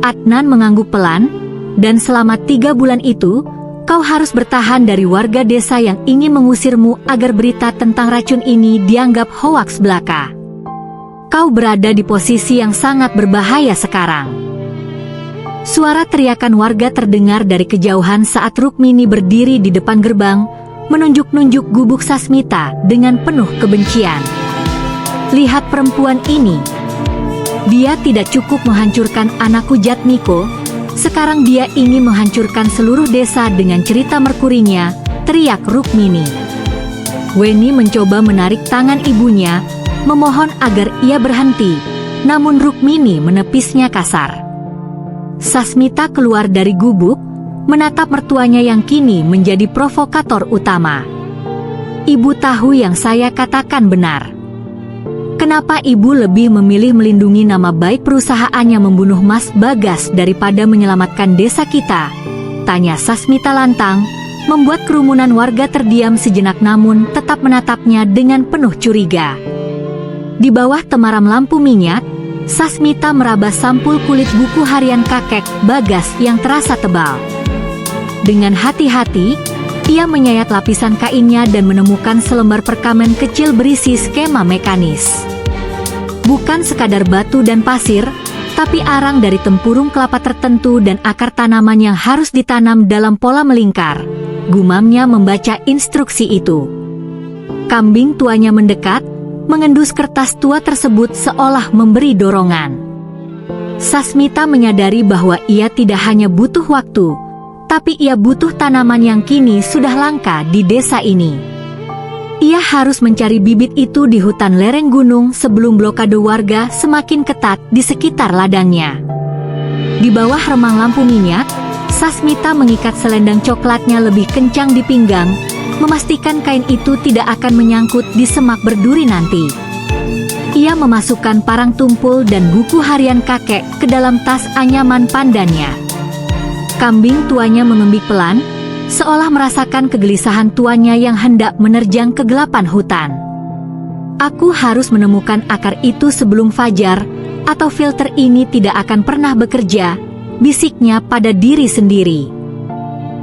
Adnan mengangguk pelan, dan selama 3 bulan itu, kau harus bertahan dari warga desa yang ingin mengusirmu agar berita tentang racun ini dianggap hoaks belaka. Kau berada di posisi yang sangat berbahaya sekarang. Suara teriakan warga terdengar dari kejauhan saat Rukmini berdiri di depan gerbang, menunjuk-nunjuk gubuk Sasmita dengan penuh kebencian. Lihat perempuan ini. Dia tidak cukup menghancurkan anakku Jatmiko, sekarang dia ingin menghancurkan seluruh desa dengan cerita merkurinya, teriak Rukmini. Weni mencoba menarik tangan ibunya, memohon agar ia berhenti, namun Rukmini menepisnya kasar. Sasmita keluar dari gubuk, menatap mertuanya yang kini menjadi provokator utama. Ibu tahu yang saya katakan benar. Kenapa ibu lebih memilih melindungi nama baik perusahaannya membunuh Mas Bagas daripada menyelamatkan desa kita? Tanya Sasmita lantang, membuat kerumunan warga terdiam sejenak namun tetap menatapnya dengan penuh curiga. Di bawah temaram lampu minyak, Sasmita meraba sampul kulit buku harian kakek Bagas yang terasa tebal. Dengan hati-hati, ia menyayat lapisan kainnya dan menemukan selembar perkamen kecil berisi skema mekanis. Bukan sekadar batu dan pasir, tapi arang dari tempurung kelapa tertentu dan akar tanaman yang harus ditanam dalam pola melingkar. Gumamnya membaca instruksi itu. Kambing tuanya mendekat, mengendus kertas tua tersebut seolah memberi dorongan. Sasmita menyadari bahwa ia tidak hanya butuh waktu, tapi ia butuh tanaman yang kini sudah langka di desa ini. Ia harus mencari bibit itu di hutan lereng gunung sebelum blokade warga semakin ketat di sekitar ladangnya. Di bawah remang lampu minyak, Sasmita mengikat selendang coklatnya lebih kencang di pinggang, memastikan kain itu tidak akan menyangkut di semak berduri nanti. Ia memasukkan parang tumpul dan buku harian kakek ke dalam tas anyaman pandannya. Kambing tuanya mengembik pelan, seolah merasakan kegelisahan tuannya yang hendak menerjang kegelapan hutan. Aku harus menemukan akar itu sebelum fajar, atau filter ini tidak akan pernah bekerja, bisiknya pada diri sendiri.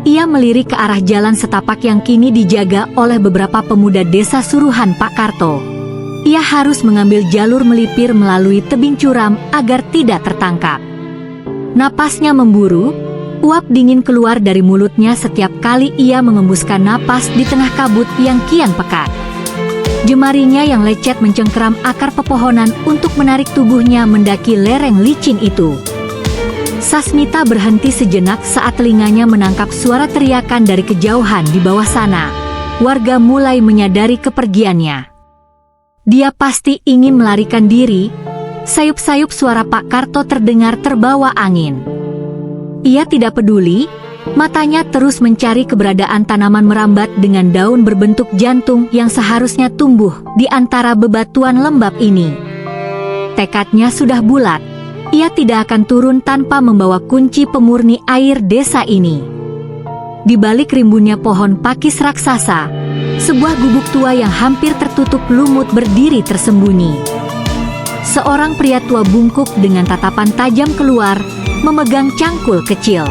Ia melirik ke arah jalan setapak yang kini dijaga oleh beberapa pemuda desa suruhan Pak Karto. Ia harus mengambil jalur melipir melalui tebing curam agar tidak tertangkap. Napasnya memburu. Uap dingin keluar dari mulutnya setiap kali ia mengembuskan napas di tengah kabut yang kian pekat. Jemarinya yang lecet mencengkeram akar pepohonan untuk menarik tubuhnya mendaki lereng licin itu. Sasmita berhenti sejenak saat telinganya menangkap suara teriakan dari kejauhan di bawah sana. Warga mulai menyadari kepergiannya. Dia pasti ingin melarikan diri. Sayup-sayup suara Pak Karto terdengar terbawa angin. Ia tidak peduli, matanya terus mencari keberadaan tanaman merambat dengan daun berbentuk jantung yang seharusnya tumbuh di antara bebatuan lembab ini. Tekadnya sudah bulat, ia tidak akan turun tanpa membawa kunci pemurni air desa ini. Di balik rimbunnya pohon pakis raksasa, sebuah gubuk tua yang hampir tertutup lumut berdiri tersembunyi. Seorang pria tua bungkuk dengan tatapan tajam keluar, memegang cangkul kecil.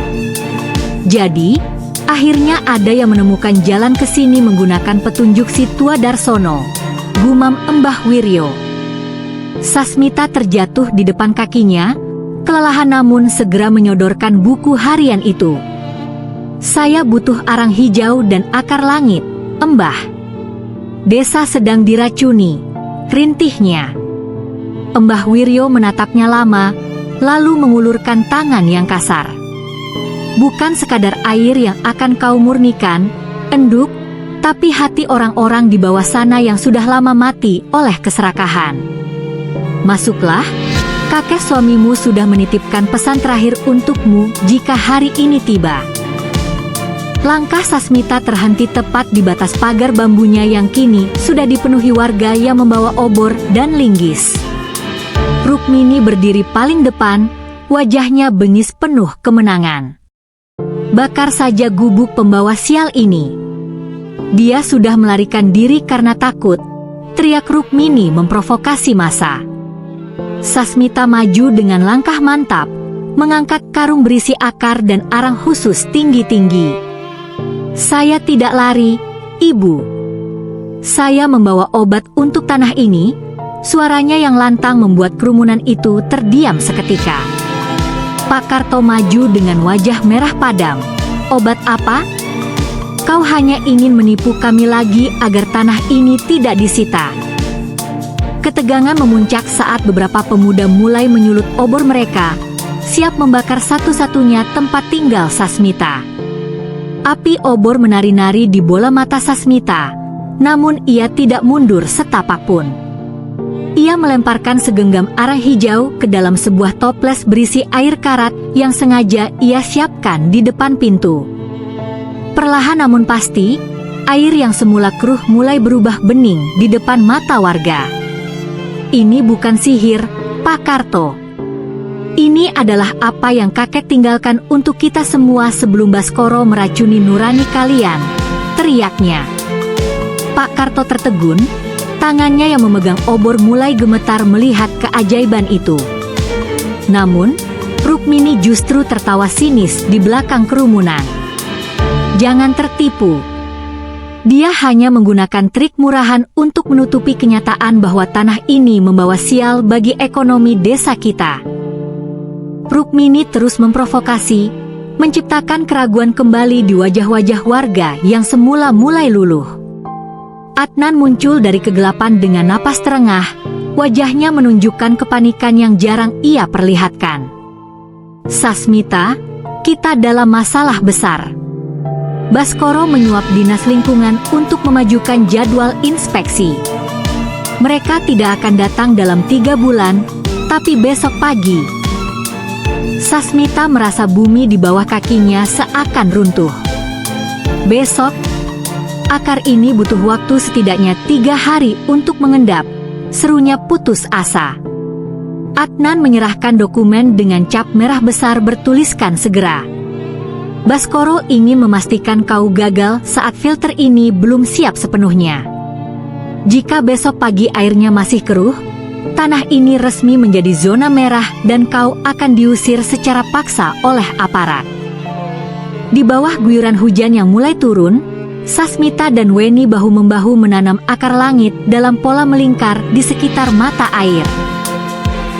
Jadi, akhirnya ada yang menemukan jalan ke sini menggunakan petunjuk si tua Darsono, gumam Mbah Wiryo. Sasmita terjatuh di depan kakinya, kelelahan namun segera menyodorkan buku harian itu. Saya butuh arang hijau dan akar langit, Mbah. Desa sedang diracuni, rintihnya. Mbah Wiryo menatapnya lama, lalu mengulurkan tangan yang kasar. Bukan sekadar air yang akan kau murnikan, enduk, tapi hati orang-orang di bawah sana yang sudah lama mati oleh keserakahan. Masuklah, Kakek suamimu sudah menitipkan pesan terakhir untukmu jika hari ini tiba. Langkah Sasmita terhenti tepat di batas pagar bambunya yang kini sudah dipenuhi warga yang membawa obor dan linggis. Rukmini berdiri paling depan, wajahnya bengis penuh kemenangan. Bakar saja gubuk pembawa sial ini. Dia sudah melarikan diri karena takut, teriak Rukmini memprovokasi massa. Sasmita maju dengan langkah mantap, mengangkat karung berisi akar dan arang khusus tinggi-tinggi. Saya tidak lari, Ibu. Saya membawa obat untuk tanah ini. Suaranya yang lantang membuat kerumunan itu terdiam seketika. Pak Karto maju dengan wajah merah padam. Obat apa? Kau hanya ingin menipu kami lagi agar tanah ini tidak disita. Ketegangan memuncak saat beberapa pemuda mulai menyulut obor mereka, siap membakar satu-satunya tempat tinggal Sasmita. Api obor menari-nari di bola mata Sasmita, namun ia tidak mundur setapak pun. Ia melemparkan segenggam arang hijau ke dalam sebuah toples berisi air karat yang sengaja ia siapkan di depan pintu. Perlahan namun pasti, air yang semula keruh mulai berubah bening di depan mata warga. Ini bukan sihir, Pak Karto. Ini adalah apa yang kakek tinggalkan untuk kita semua sebelum Baskoro meracuni nurani kalian, teriaknya. Pak Karto tertegun, tangannya yang memegang obor mulai gemetar melihat keajaiban itu. Namun, Rukmini justru tertawa sinis di belakang kerumunan. Jangan tertipu. Dia hanya menggunakan trik murahan untuk menutupi kenyataan bahwa tanah ini membawa sial bagi ekonomi desa kita. Rukmini terus memprovokasi, menciptakan keraguan kembali di wajah-wajah warga yang semula mulai luluh. Adnan muncul dari kegelapan dengan napas terengah, wajahnya menunjukkan kepanikan yang jarang ia perlihatkan. Sasmita, kita dalam masalah besar. Baskoro menyuap Dinas Lingkungan untuk memajukan jadwal inspeksi. Mereka tidak akan datang dalam 3 bulan, tapi besok pagi. Sasmita merasa bumi di bawah kakinya seakan runtuh. Besok, akar ini butuh waktu setidaknya 3 hari untuk mengendap, serunya putus asa. Adnan menyerahkan dokumen dengan cap merah besar bertuliskan segera. Baskoro ingin memastikan kau gagal saat filter ini belum siap sepenuhnya. Jika besok pagi airnya masih keruh, tanah ini resmi menjadi zona merah dan kau akan diusir secara paksa oleh aparat. Di bawah guyuran hujan yang mulai turun, Sasmita dan Weni bahu-membahu menanam akar langit dalam pola melingkar di sekitar mata air.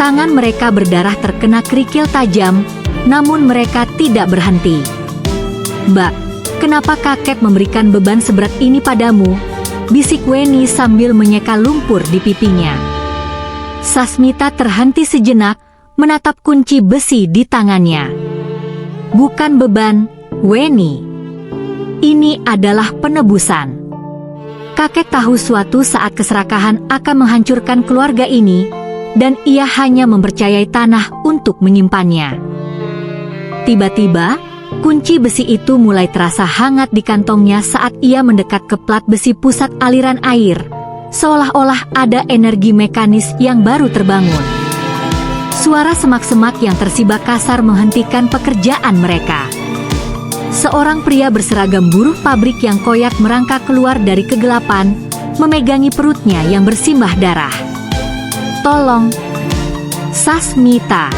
Tangan mereka berdarah terkena kerikil tajam, namun mereka tidak berhenti. Mbak, kenapa kakek memberikan beban seberat ini padamu? Bisik Weni sambil menyeka lumpur di pipinya. Sasmita terhenti sejenak, menatap kunci besi di tangannya. Bukan beban, Weni. Ini adalah penebusan. Kakek tahu suatu saat keserakahan akan menghancurkan keluarga ini, dan ia hanya mempercayai tanah untuk menyimpannya. Tiba-tiba, kunci besi itu mulai terasa hangat di kantongnya saat ia mendekat ke plat besi pusat aliran air, seolah-olah ada energi mekanis yang baru terbangun. Suara semak-semak yang tersibak kasar menghentikan pekerjaan mereka. Seorang pria berseragam buruh pabrik yang koyak merangkak keluar dari kegelapan, memegangi perutnya yang bersimbah darah. Tolong, Sasmita.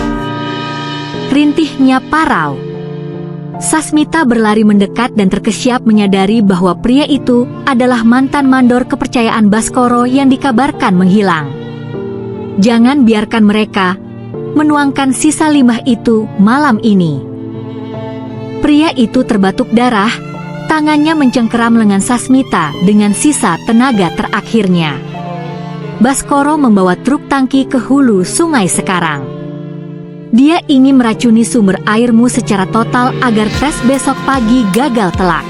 Rintihnya parau. Sasmita berlari mendekat dan terkesiap menyadari bahwa pria itu adalah mantan mandor kepercayaan Baskoro yang dikabarkan menghilang. Jangan biarkan mereka menuangkan sisa limbah itu malam ini. Pria itu terbatuk darah, tangannya mencengkeram lengan Sasmita dengan sisa tenaga terakhirnya. Baskoro membawa truk tangki ke hulu sungai sekarang. Dia ingin meracuni sumber airmu secara total agar tes besok pagi gagal telak.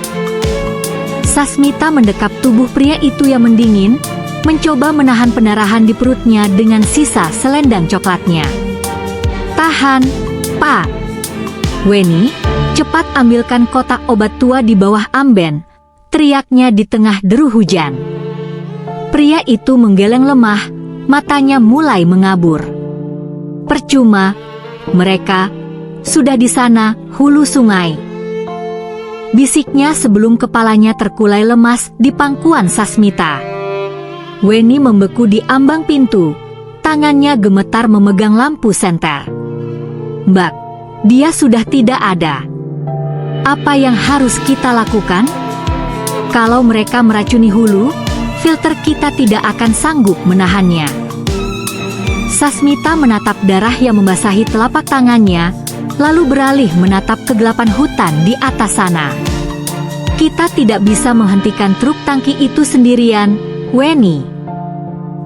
Sasmita mendekap tubuh pria itu yang mendingin, mencoba menahan pendarahan di perutnya dengan sisa selendang coklatnya. "Tahan, Pak." "Weni, cepat ambilkan kotak obat tua di bawah amben," teriaknya di tengah deru hujan. Pria itu menggeleng lemah, matanya mulai mengabur. Percuma, mereka sudah di sana, hulu sungai. Bisiknya sebelum kepalanya terkulai lemas di pangkuan Sasmita. Weni membeku di ambang pintu, tangannya gemetar memegang lampu senter. "Mbak, dia sudah tidak ada. Apa yang harus kita lakukan? Kalau mereka meracuni hulu, filter kita tidak akan sanggup menahannya." Sasmita menatap darah yang membasahi telapak tangannya, lalu beralih menatap kegelapan hutan di atas sana. "Kita tidak bisa menghentikan truk tangki itu sendirian, Weni.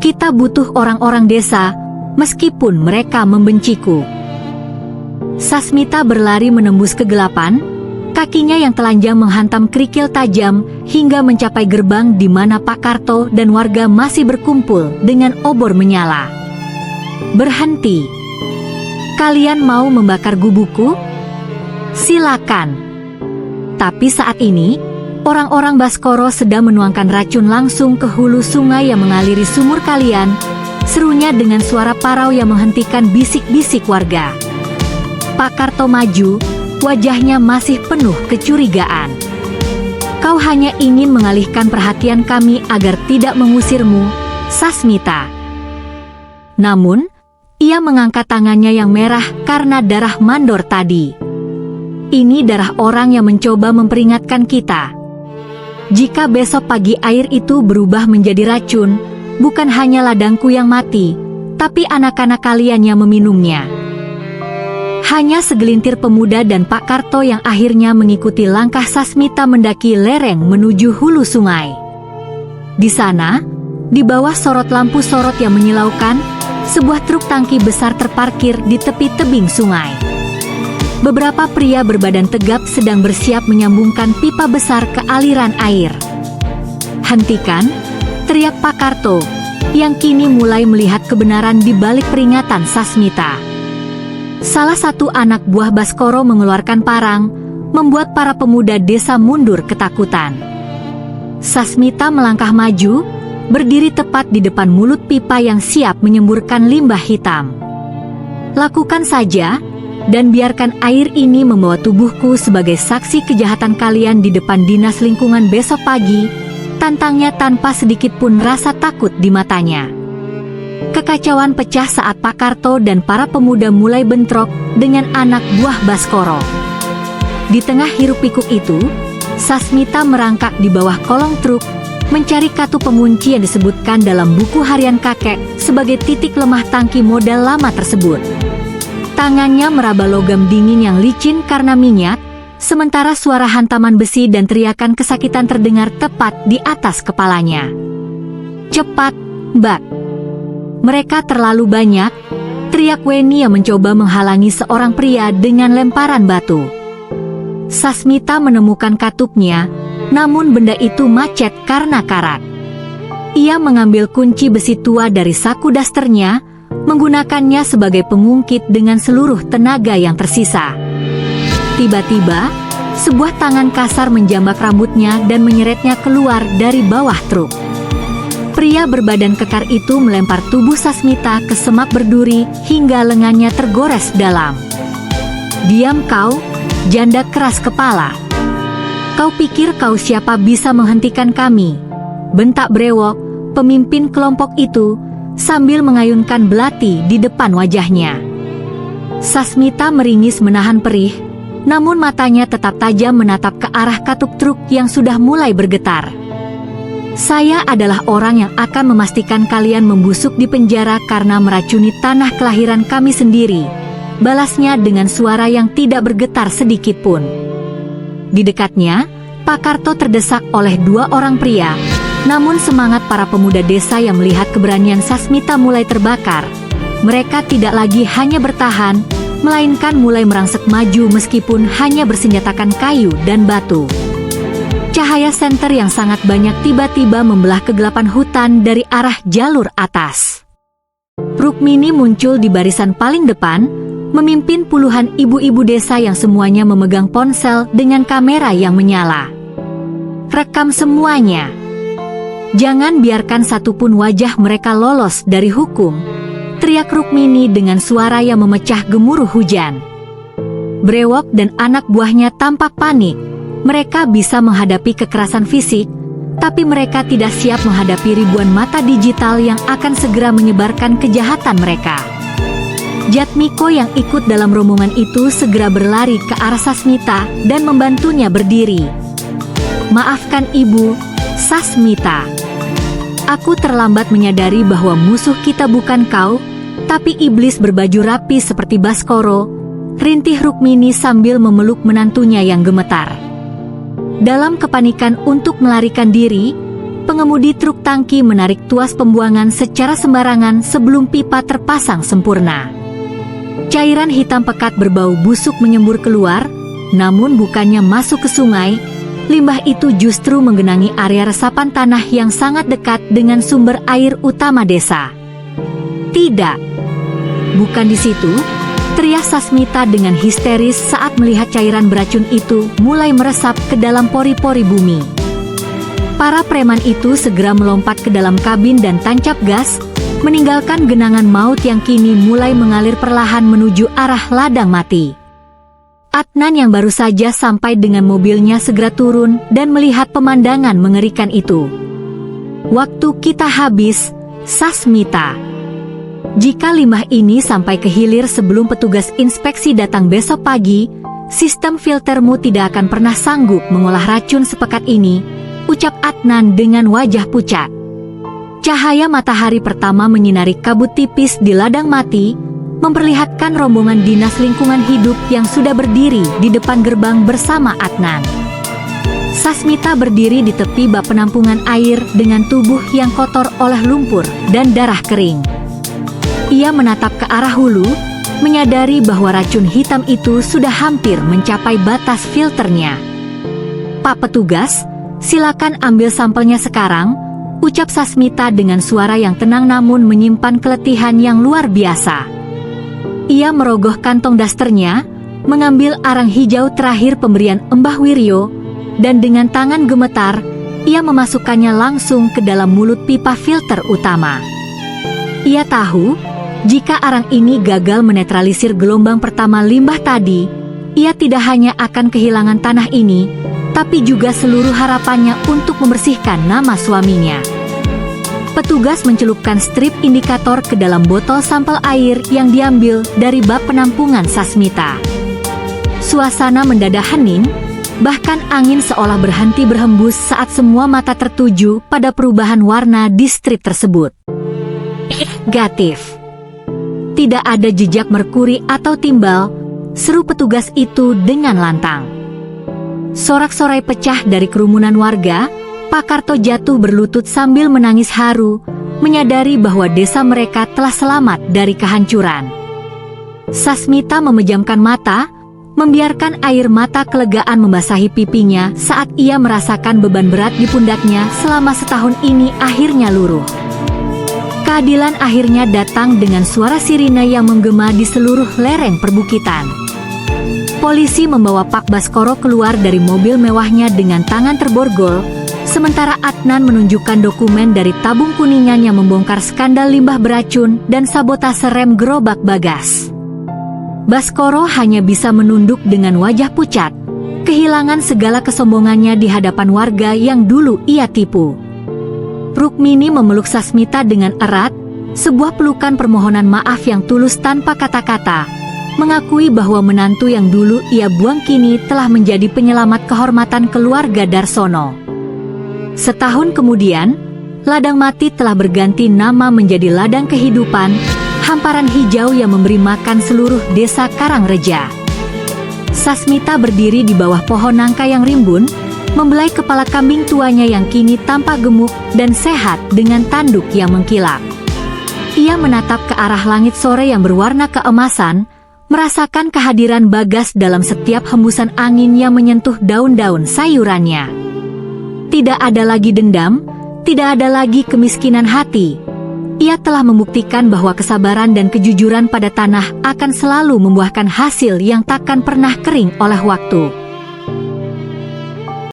Kita butuh orang-orang desa, meskipun mereka membenciku." Sasmita berlari menembus kegelapan, kakinya yang telanjang menghantam kerikil tajam hingga mencapai gerbang di mana Pak Karto dan warga masih berkumpul dengan obor menyala. "Berhenti. Kalian mau membakar gubukku? Silakan." Tapi saat ini, orang-orang Baskoro sedang menuangkan racun langsung ke hulu sungai yang mengaliri sumur kalian, serunya dengan suara parau yang menghentikan bisik-bisik warga. Pak Karto maju, wajahnya masih penuh kecurigaan. "Kau hanya ingin mengalihkan perhatian kami agar tidak mengusirmu, Sasmita." Namun, ia mengangkat tangannya yang merah karena darah mandor tadi. "Ini darah orang yang mencoba memperingatkan kita. Jika besok pagi air itu berubah menjadi racun, bukan hanya ladangku yang mati, tapi anak-anak kalian yang meminumnya." Hanya segelintir pemuda dan Pak Karto yang akhirnya mengikuti langkah Sasmita mendaki lereng menuju hulu sungai. Di sana, di bawah sorot lampu sorot yang menyilaukan, sebuah truk tangki besar terparkir di tepi tebing sungai. Beberapa pria berbadan tegap sedang bersiap menyambungkan pipa besar ke aliran air. "Hentikan!" teriak Pak Karto, yang kini mulai melihat kebenaran di balik peringatan Sasmita. Salah satu anak buah Baskoro mengeluarkan parang, membuat para pemuda desa mundur ketakutan. Sasmita melangkah maju, berdiri tepat di depan mulut pipa yang siap menyemburkan limbah hitam. "Lakukan saja, dan biarkan air ini membawa tubuhku sebagai saksi kejahatan kalian di depan dinas lingkungan besok pagi," tantangnya tanpa sedikit pun rasa takut di matanya. Kekacauan pecah saat Pak Karto dan para pemuda mulai bentrok dengan anak buah Baskoro. Di tengah hiruk-pikuk itu, Sasmita merangkak di bawah kolong truk, mencari katu pengunci yang disebutkan dalam buku harian kakek sebagai titik lemah tangki model lama tersebut. Tangannya meraba logam dingin yang licin karena minyak, sementara suara hantaman besi dan teriakan kesakitan terdengar tepat di atas kepalanya. "Cepat, Mbak! Mereka terlalu banyak!" teriak Weni yang mencoba menghalangi seorang pria dengan lemparan batu. Sasmita menemukan katuknya, namun benda itu macet karena karat. Ia mengambil kunci besi tua dari saku dasternya, menggunakannya sebagai pengungkit dengan seluruh tenaga yang tersisa. Tiba-tiba, sebuah tangan kasar menjambak rambutnya dan menyeretnya keluar dari bawah truk. Pria berbadan kekar itu melempar tubuh Sasmita ke semak berduri hingga lengannya tergores dalam. "Diam kau, janda keras kepala. Kau pikir kau siapa bisa menghentikan kami?" bentak brewok, pemimpin kelompok itu, sambil mengayunkan belati di depan wajahnya. Sasmita meringis menahan perih, namun matanya tetap tajam menatap ke arah katuk truk yang sudah mulai bergetar. "Saya adalah orang yang akan memastikan kalian membusuk di penjara karena meracuni tanah kelahiran kami sendiri," balasnya dengan suara yang tidak bergetar sedikit pun. Di dekatnya, Pak Karto terdesak oleh dua orang pria, namun semangat para pemuda desa yang melihat keberanian Sasmita mulai terbakar. Mereka tidak lagi hanya bertahan, melainkan mulai merangsek maju meskipun hanya bersenjatakan kayu dan batu. Cahaya senter yang sangat banyak tiba-tiba membelah kegelapan hutan dari arah jalur atas. Rukmini muncul di barisan paling depan, memimpin puluhan ibu-ibu desa yang semuanya memegang ponsel dengan kamera yang menyala. Rekam semuanya. Jangan biarkan satupun wajah mereka lolos dari hukum, teriak Rukmini dengan suara yang memecah gemuruh hujan. Brewok dan anak buahnya tampak panik. Mereka bisa menghadapi kekerasan fisik, tapi mereka tidak siap menghadapi ribuan mata digital yang akan segera menyebarkan kejahatan mereka. Jatmiko yang ikut dalam rombongan itu segera berlari ke arah Sasmita dan membantunya berdiri. "Maafkan ibu, Sasmita. Aku terlambat menyadari bahwa musuh kita bukan kau, tapi iblis berbaju rapi seperti Baskoro," rintih Rukmini sambil memeluk menantunya yang gemetar. Dalam kepanikan untuk melarikan diri, pengemudi truk tangki menarik tuas pembuangan secara sembarangan sebelum pipa terpasang sempurna. Cairan hitam pekat berbau busuk menyembur keluar, namun bukannya masuk ke sungai, limbah itu justru menggenangi area resapan tanah yang sangat dekat dengan sumber air utama desa. "Tidak, bukan di situ," teriak Sasmita dengan histeris saat melihat cairan beracun itu mulai meresap ke dalam pori-pori bumi. Para preman itu segera melompat ke dalam kabin dan tancap gas, meninggalkan genangan maut yang kini mulai mengalir perlahan menuju arah ladang mati. Adnan yang baru saja sampai dengan mobilnya segera turun dan melihat pemandangan mengerikan itu. "Waktu kita habis, Sasmita. Jika limbah ini sampai ke hilir sebelum petugas inspeksi datang besok pagi, sistem filtermu tidak akan pernah sanggup mengolah racun sepekat ini," ucap Adnan dengan wajah pucat. Cahaya matahari pertama menyinari kabut tipis di ladang mati, memperlihatkan rombongan dinas lingkungan hidup yang sudah berdiri di depan gerbang bersama Adnan. Sasmita berdiri di tepi bak penampungan air dengan tubuh yang kotor oleh lumpur dan darah kering. Ia menatap ke arah hulu, menyadari bahwa racun hitam itu sudah hampir mencapai batas filternya. "Pak petugas, silakan ambil sampelnya sekarang," ucap Sasmita dengan suara yang tenang namun menyimpan keletihan yang luar biasa. Ia merogoh kantong dasternya, mengambil arang hijau terakhir pemberian Mbah Wiryo, dan dengan tangan gemetar, ia memasukkannya langsung ke dalam mulut pipa filter utama. Ia tahu, jika arang ini gagal menetralisir gelombang pertama limbah tadi, ia tidak hanya akan kehilangan tanah ini, tapi juga seluruh harapannya untuk membersihkan nama suaminya. Petugas mencelupkan strip indikator ke dalam botol sampel air yang diambil dari bak penampungan Sasmita. Suasana mendadak hening, bahkan angin seolah berhenti berhembus saat semua mata tertuju pada perubahan warna di strip tersebut. "Negatif. Tidak ada jejak merkuri atau timbal," seru petugas itu dengan lantang. Sorak-sorai pecah dari kerumunan warga. Pak Karto jatuh berlutut sambil menangis haru, menyadari bahwa desa mereka telah selamat dari kehancuran. Sasmita memejamkan mata, membiarkan air mata kelegaan membasahi pipinya saat ia merasakan beban berat di pundaknya selama setahun ini akhirnya luruh. Keadilan akhirnya datang dengan suara sirine yang menggema di seluruh lereng perbukitan. Polisi membawa Pak Baskoro keluar dari mobil mewahnya dengan tangan terborgol, sementara Adnan menunjukkan dokumen dari tabung kuningan yang membongkar skandal limbah beracun dan sabotase rem gerobak Bagas. Baskoro hanya bisa menunduk dengan wajah pucat, kehilangan segala kesombongannya di hadapan warga yang dulu ia tipu. Rukmini memeluk Sasmita dengan erat, sebuah pelukan permohonan maaf yang tulus tanpa kata-kata, mengakui bahwa menantu yang dulu ia buang kini telah menjadi penyelamat kehormatan keluarga Darsono. Setahun kemudian, ladang mati telah berganti nama menjadi ladang kehidupan, hamparan hijau yang memberi makan seluruh desa Karangreja. Sasmita berdiri di bawah pohon nangka yang rimbun, membelai kepala kambing tuanya yang kini tampak gemuk dan sehat dengan tanduk yang mengkilap. Ia menatap ke arah langit sore yang berwarna keemasan, merasakan kehadiran Bagas dalam setiap hembusan angin yang menyentuh daun-daun sayurannya. Tidak ada lagi dendam, tidak ada lagi kemiskinan hati. Ia telah membuktikan bahwa kesabaran dan kejujuran pada tanah akan selalu membuahkan hasil yang takkan pernah kering oleh waktu.